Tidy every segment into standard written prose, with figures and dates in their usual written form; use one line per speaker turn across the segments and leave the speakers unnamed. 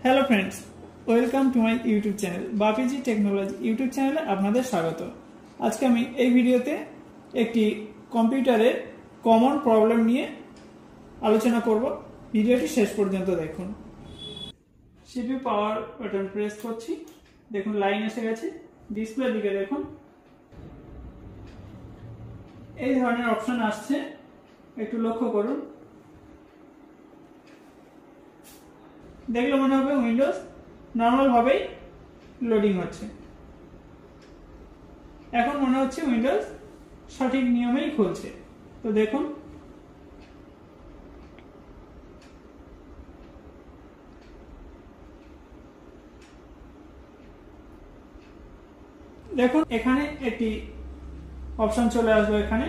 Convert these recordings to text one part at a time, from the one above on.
Hello friends, welcome to my YouTube channel Bapiji technology YouTube চ্যানেলে আপনাদের স্বাগত। আজকে আমি এই ভিডিওতে একটি কম্পিউটারের কমন প্রবলেম নিয়ে আলোচনা করব। ভিডিওটি শেষ পর্যন্ত দেখুন। সিপিইউ পাওয়ার বাটন প্রেস করছি, দেখুন লাইন এসে গেছে। ডিসপ্লের দিকে দেখুন, এই ধরনের অপশন আসছে, একটু লক্ষ্য করুন। দেখলে মনে হবে উইন্ডোজ নর্মাল ভাবেই লোডিং হচ্ছে। এখন মনে হচ্ছে উইন্ডোজ সঠিক নিয়মেই খুলছে। তো দেখুন, দেখুন এখানে একটি অপশন চলে আসবে। এখানে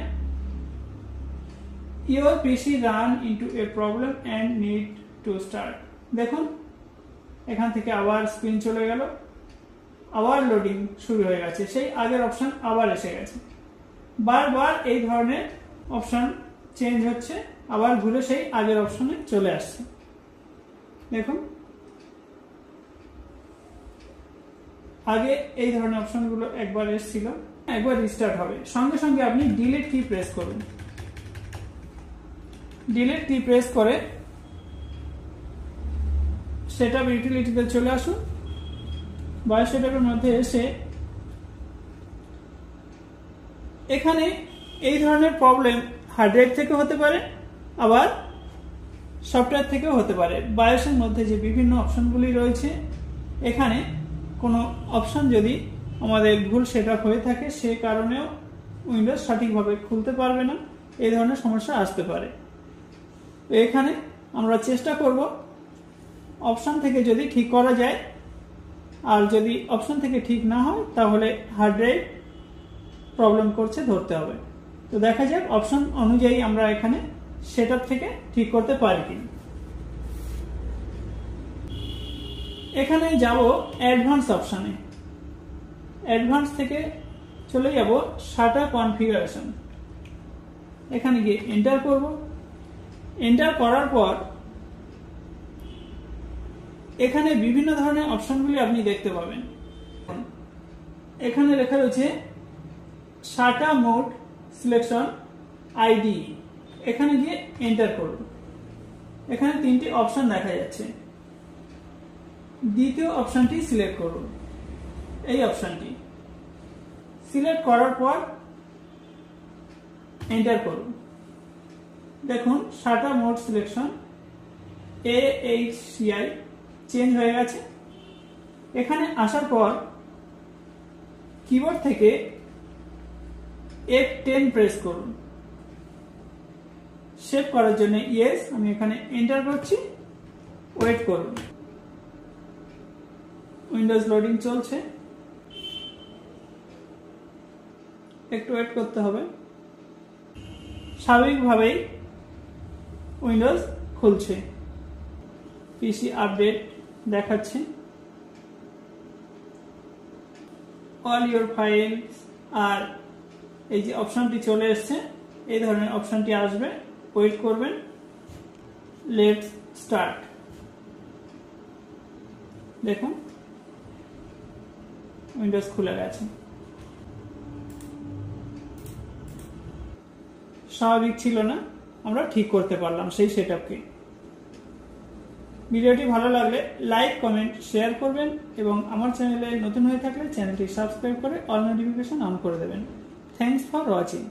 your PC run into a problem and need to start. দেখুন এখান থেকে আবার স্ক্রিন চলে গেল, আবার লোডিং শুরু হয়ে গেছে, সেই আগের অপশন আবার এসে গেছে। বারবার এই ধরনের অপশন চেঞ্জ হচ্ছে, আবার ঘুরে সেই আগের অপশনে চলে আসছে। দেখুন আগে এই ধরনের অপশনগুলো একবার এসেছিল, একবার রিস্টার্ট হবে, সঙ্গে সঙ্গে আপনি ডিলিট কি প্রেস করুন। ডিলিট কি প্রেস করে সেটআপ ইউটিলিটিতে চলে আসুন। বায়োস সেটআপের মধ্যে এসে এখানে এই ধরনের প্রবলেম হার্ডওয়্যার থেকে হতে পারে, আবার সফটওয়্যার থেকেও হতে পারে। বায়োসের মধ্যে যে বিভিন্ন অপশনগুলি রয়েছে, এখানে কোনো অপশন যদি আমাদের ভুল সেটআপ হয়ে থাকে, সে কারণেও উইন্ডোজ সঠিকভাবে খুলতে পারবে না, এই ধরনের সমস্যা আসতে পারে। তো এখানে আমরা চেষ্টা করব অপশন থেকে যদি ঠিক করা যায়, আর যদি অপশন থেকে ঠিক না হয় তাহলে হার্ড ড্রাইভ প্রবলেম করছে ধরতে হবে। তো দেখা যাক অপশন অনুযায়ী আমরা এখানে সেটআপ থেকে ঠিক করতে পারি কিনা। এখানে যাব অ্যাডভান্স অপশনে, অ্যাডভান্স থেকে চলে যাব শাটার কনফিগারেশন। এখানে গিয়ে এন্টার করব। এন্টার করার পর এখানে বিভিন্ন ধরনের অপশনগুলি আপনি দেখতে পাবেন। এখানে লেখা রয়েছে শাটার মোড সিলেকশন আইডি। এখানে গিয়ে এন্টার করুন। এখানে তিনটি অপশন দেখা যাচ্ছে। দ্বিতীয় অপশনটি সিলেক্ট করুন। এই অপশনটি সিলেক্ট করার পর এন্টার করুন। দেখুন shutter mode selection AHCI change হয়ে গেছে। এখানে আসার পর কিবোর্ড থেকে F10 প্রেস করুন। সেভ করার জন্য ইয়েস, আমি এখানে এন্টার করছি। ওয়েট করুন, উইন্ডোজ লোডিং চলছে, একটু ওয়েট করতে হবে। স্বাভাবিকভাবেই উইন্ডোজ খুলছে, পিসি আপডেট দেখাচ্ছে। অল ইউর ফাইলস, আর এই যে অপশনটি চলে এসছে, এই ধরনের অপশনটি আসবে, ওয়েট করবেন। Let's start. দেখুন উইন্ডোজ খুলে গেছে। স্বাভাবিক ছিল না, আমরা ঠিক করতে পারলাম সেই সেটআপকে। ভিডিওটি ভালো লাগলে লাইক, কমেন্ট, শেয়ার করবেন এবং আমার চ্যানেলে নতুন হয়ে থাকলে চ্যানেলটি সাবস্ক্রাইব করে অল নোটিফিকেশন অন করে দেবেন। Thanks for watching.